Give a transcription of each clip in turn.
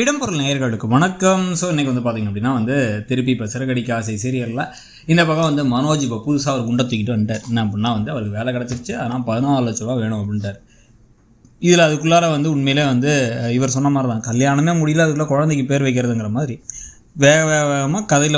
இடம்பொருள் நேயர்களுக்கு வணக்கம். ஸோ இன்றைக்கி பார்த்திங்க அப்படின்னா திருப்பி இப்போ சிறகடிக்க ஆசை சீரியலில் இந்த பக்கம் மனோஜ் இப்போ புதுசாக அவர் குண்டை தூக்கிட்டு வந்துட்டார். என்ன அப்படின்னா அவருக்கு வேலை கிடச்சிருச்சு, ஆனால் 14 லட்ச ரூபா வேணும் அப்படின்ட்டார். இதில் அதுக்குள்ளார உண்மையிலே இவர் சொன்ன மாதிரி தான், கல்யாணமே முடியல, அதுக்குள்ளே குழந்தைக்கு பேர் வைக்கிறதுங்கிற மாதிரி வேகமாக கதையில்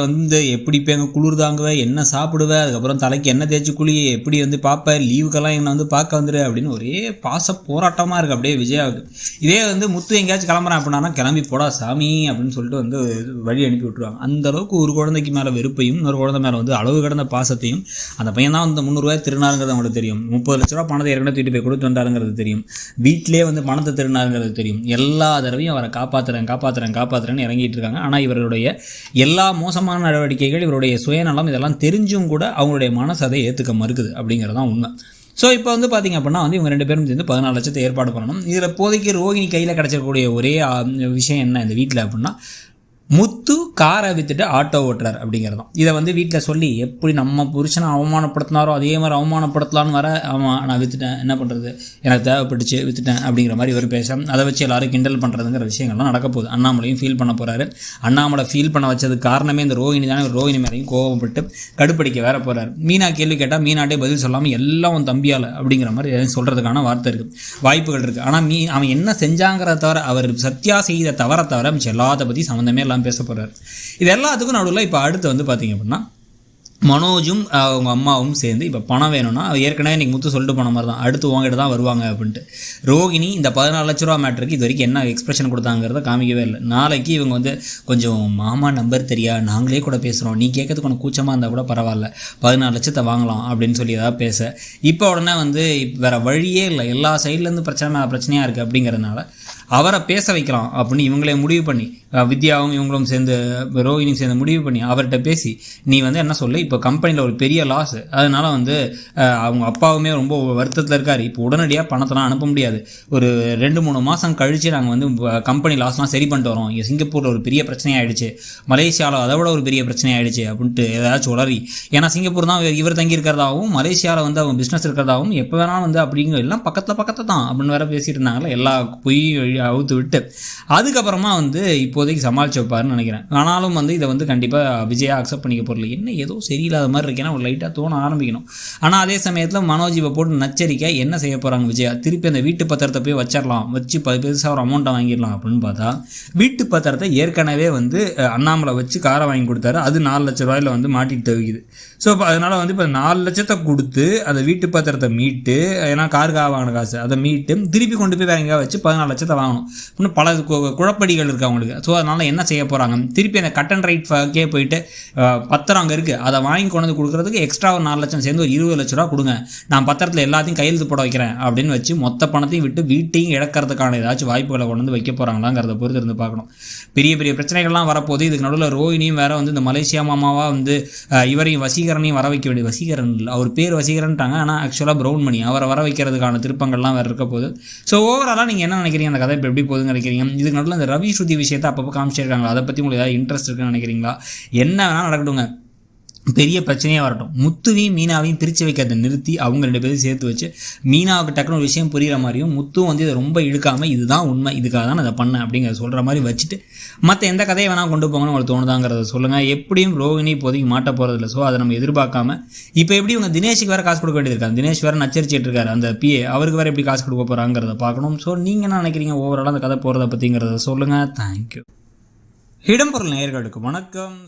எப்படி இப்போ குளிர் தாங்குவேன், என்ன சாப்பிடுவேன், அதுக்கப்புறம் தலைக்கு என்ன தேய்ச்சி குழி, எப்படி பார்ப்பேன், லீவுக்கெல்லாம் என்னை பார்க்க வந்துடு அப்படின்னு ஒரே பாச போராட்டமாக இருக்குது அப்படியே விஜயாவுக்கு. இதே முத்து எங்கேயாச்சும் கிளம்புறான் அப்படின்னா கிளம்பி போடா சாமி அப்படின்னு சொல்லிட்டு வழி அனுப்பி விட்டுருவாங்க. அந்தளவுக்கு ஒரு குழந்தைக்கு மேலே வெறுப்பையும் இன்னொரு குழந்தை மேலே அளவு கடந்த பாசத்தையும், அந்த பையன் தான் 300 ரூபாய் திருநாருங்கிறது அவங்களுக்கு தெரியும், 30 லட்ச ரூபா பணத்தை ஏற்கனவே தூக்கிட்டு போய் கொடுத்து வந்தாருங்கிறது தெரியும், வீட்டிலே பணத்தை திருநாருங்கிறது தெரியும். எல்லா தடவையும் அவரை காப்பாற்றுறேன்னு இறங்கிட்டு இருக்காங்க. ஆனால் இவருடைய எல்லா மோசமான நடவடிக்கைகள், இவருடைய சுயநலம், இதெல்லாம் தெரிஞ்சும் கூட அவங்களுடைய மனசு அதை ஏற்றுக்க மறுக்குது அப்படிங்கிறது தான் உண்மை. ஸோ இப்போ பார்த்திங்க அப்படின்னா இவங்க 2 பேரும் சேர்ந்து 14 லட்சத்தை ஏற்பாடு பண்ணணும். இதில் போதைக்கு ரோகிணி கையில் கிடச்சிருக்கக்கூடிய ஒரே விஷயம் என்ன இந்த வீட்டில் அப்படின்னா, முத்து காரை விற்றுட்டு ஆட்டோ ஓட்டுறார் அப்படிங்கிறது தான். இதை வீட்டில் சொல்லி எப்படி நம்ம புருஷனை அவமானப்படுத்தினாரோ அதே மாதிரி அவமானப்படுத்தலான்னு வர, ஆமாம் நான் விற்றுட்டேன், என்ன பண்ணுறது, எனக்கு தேவைப்பட்டுச்சு விற்றுட்டேன் அப்படிங்கிற மாதிரி இவர் பேச, அதை வச்சு எல்லோரும் கிண்டல் பண்ணுறதுங்கிற விஷயங்கள்லாம் நடக்க போகுது. அண்ணாமலையும் ஃபீல் பண்ண போகிறாரு. அண்ணாமலை ஃபீல் பண்ண வச்சதுக்கு காரணமே இந்த ரோகிணி தானே. ரோகிணி மேலேயும் கோவப்பட்டு கடுப்படிக்க வேற போகிறார். மீனா கேள்வி கேட்டால் மீனாட்டே பதில் சொல்லாமல் எல்லாம் உன் தம்பியால் அப்படிங்கிற மாதிரி சொல்கிறதுக்கான வார்த்தை இருக்குது, வாய்ப்புகள் இருக்குது. ஆனால் அவன் என்ன செஞ்சாங்கிறத தவிர, அவர் சத்யா செய்த தவிர மிச்சம் எல்லாத்த பற்றி சம்மந்தமே பேச போகிறார். இது எல்லாத்துக்கும் நடுவில் இப்போ அடுத்து பார்த்தீங்க அப்படின்னா மனோஜும் அவங்க அம்மாவும் சேர்ந்து இப்போ பணம் வேணும்னா, ஏற்கனவே இன்றைக்கி முத்து சொல்லிட்டு போன மாதிரி தான், அடுத்து உங்ககிட்ட தான் வருவாங்க அப்படின்ட்டு. ரோகிணி இந்த 14 லட்ச ரூபா மேட்ருக்கு இது வரைக்கும் என்ன எக்ஸ்பிரஷன் கொடுத்தாங்கிறத காமிக்கவே இல்லை. நாளைக்கு இவங்க கொஞ்சம் மாமா நம்பர் தெரியா, நாங்களே கூட பேசுகிறோம், நீ கேட்கறதுக்கு உனக்கு கூச்சமாக இருந்தால் கூட பரவாயில்ல, 14 லட்சத்தை வாங்கலாம் அப்படின்னு சொல்லி ஏதாவது பேச, இப்போ உடனே வேறு வழியே இல்லை, எல்லா சைட்லேருந்து பிரச்சனையாக இருக்குது அப்படிங்கிறதுனால அவரை பேச வைக்கலாம் அப்படின்னு இவங்களே முடிவு பண்ணி, வித்யாவும் இவங்களும் சேர்ந்து ரோஹினியும் சேர்ந்து முடிவு பண்ணி அவர்கிட்ட பேசி, நீ என்ன சொல்லு, இப்போ கம்பெனியில் ஒரு பெரிய லாஸ், அதனால் அவங்க அப்பாவுமே ரொம்ப வருத்தத்தில் இருக்கார், இப்போ உடனடியாக பணத்தெல்லாம் அனுப்ப முடியாது, ஒரு 2-3 மாதம் கழித்து நாங்கள் கம்பெனி லாஸ்லாம் சரி பண்ணிட்டு வரோம், சிங்கப்பூரில் ஒரு பெரிய பிரச்சனையாகிடுச்சு, மலேசியாவில் அதை விட ஒரு பெரிய பிரச்சனையாகிடுச்சு அப்படின்ட்டு ஏதாச்சும் உளறி, ஏன்னா சிங்கப்பூர் தான் இவர் தங்கி இருக்கிறதாகவும் மலேசியாவில் அவங்க பிஸ்னஸ் இருக்கிறதாகவும் எப்போ வேணாலும் அப்படிங்கிற எல்லாம் பக்கத்தில் தான் அப்படின்னு வேற பேசிட்டு இருந்தாங்களே, எல்லா பொய் அவுத்து விட்டு அதுக்கப்புறமா இப்போதைக்கு சமாளிச்சு வைப்பாருன்னு நினைக்கிறேன். ஆனாலும் இதை கண்டிப்பாக விஜயா அக்செப்ட் பண்ணிக்க போகிறல, என்ன ஏதோ சரியில்லாத மாதிரி இருக்கேன்னா ஒரு லைட்டாக தோண ஆரம்பிக்கணும். ஆனால் அதே சமயத்தில் மனோஜ் இப்போ போட்டு நச்சரிக்கை என்ன செய்ய போகிறாங்க விஜயா, திருப்பி அந்த வீட்டு பத்திரத்தை போய் வச்சிடலாம், வச்சு 10 ஒரு அமௌண்ட்டை வாங்கிடலாம் அப்படின்னு பார்த்தா, வீட்டு பத்திரத்தை ஏற்கனவே அண்ணாமலை வச்சு காரை வாங்கி கொடுத்தாரு, அது 4 லட்ச ரூபாயில் மாட்டிட்டு தவிக்குது. ஸோ இப்போ அதனால் இப்போ 4 லட்சத்தை கொடுத்து அந்த வீட்டு பத்திரத்தை மீட்டு, ஏன்னா காருக்காக வாங்கின காசு அதை மீட்டு திருப்பி கொண்டு போய் வேற எங்கேயா வச்சு 14 லட்சத்தை வாங்கணும். இன்னும் பல குழப்படிகள் இருக்குது அவங்களுக்கு. ஸோ அதனால் என்ன செய்ய போகிறாங்க, திருப்பி அந்த கட் அண்ட் ரைட்கே போயிட்டு பத்திரம் அங்கே இருக்குது, அதை வாங்கி கொண்டு கொடுக்குறதுக்கு எக்ஸ்ட்ரா ஒரு 4 லட்சம் சேர்ந்து ஒரு 20 லட்ச ரூபா கொடுங்க, நான் பத்திரத்தில் எல்லாத்தையும் கையெழுத்து போட வைக்கிறேன் அப்படின்னு வச்சு மொத்த பணத்தையும் விட்டு வீட்டையும் இழக்கிறதுக்கான ஏதாச்சும் வாய்ப்புகளை கொண்டு வைக்க போகிறாங்களாங்கிறத பொறுத்து இருந்து பார்க்கணும். பெரிய பெரிய பிரச்சனைகள்லாம் வரப்போது. இதுக்கு நடுவில் ரோஹினியும் வேற இந்த மலேசியா மாமாவாக இவரையும் வசீகரனையும் வர வைக்க வேண்டிய, வசீகரன் இல்லை அவர் பேர் வசீகரன்ட்டாங்க, ஆனால் ஆக்சுவலாக ப்ரௌன் மணி, அவரை வர வைக்கிறதுக்கான திருப்பங்கள்லாம் வேறு இருக்க போகுது. ஸோ ஓவராலாக நீங்கள் என்ன நினைக்கிறீங்க, அந்த கதை இப்போ எப்படி போகுதுன்னு நினைக்கிறீங்க? இதுக்கு நடுவில் அந்த ரவி ஸ்ருதி விஷயத்தை அப்பப்போ காமிச்சிருக்காங்களா, அதை பற்றி உங்களுக்கு ஏதாவது இன்ட்ரெஸ்ட் இருக்குன்னு நினைக்கிறீங்களா? என்ன வேணால் நடக்கட்டுங்க, பெரிய பிரச்சனையாக வரட்டும், முத்துவையும் மீனாவையும் பிரித்து வைக்கிறத நிறுத்தி அவங்க 2 பேரும் சேர்த்து வச்சு மீனாவுக்கு டக்குனு ஒரு விஷயம் புரிகிற மாதிரியும், முத்துவும் இதை ரொம்ப இழுக்காமல் இதுதான் உண்மை, இதுக்காக தான் நான் அதை பண்ணேன் அப்படிங்கிறத சொல்கிற மாதிரி வச்சுட்டு மற்ற எந்த கதையை வேணால் கொண்டு போங்கன்னு உங்களுக்கு தோணுதாங்கிறத சொல்லுங்கள். எப்படியும் ரோஹினி இப்போதைக்கு மாட்ட போகிறதில்ல. ஸோ அதை நம்ம எதிர்பார்க்காம, இப்போ எப்படி இவங்க தினேஷுக்கு வேறு காசு கொடுக்க வேண்டியது இருக்காங்க, தினேஷ் வேறு நச்சரிச்சிட்டு இருக்காரு அந்த PA, அவருக்கு வேறு எப்படி காசு கொடுக்க போகிறாங்கிறத பார்க்கணும். ஸோ நீங்கள் என்ன நினைக்கிறீங்க ஓவராலாக அந்த கதை போகிறத பற்றிங்கிறத சொல்லுங்கள். தேங்க்யூ. இடம்பொருள் நேயர்களுக்கு வணக்கம்.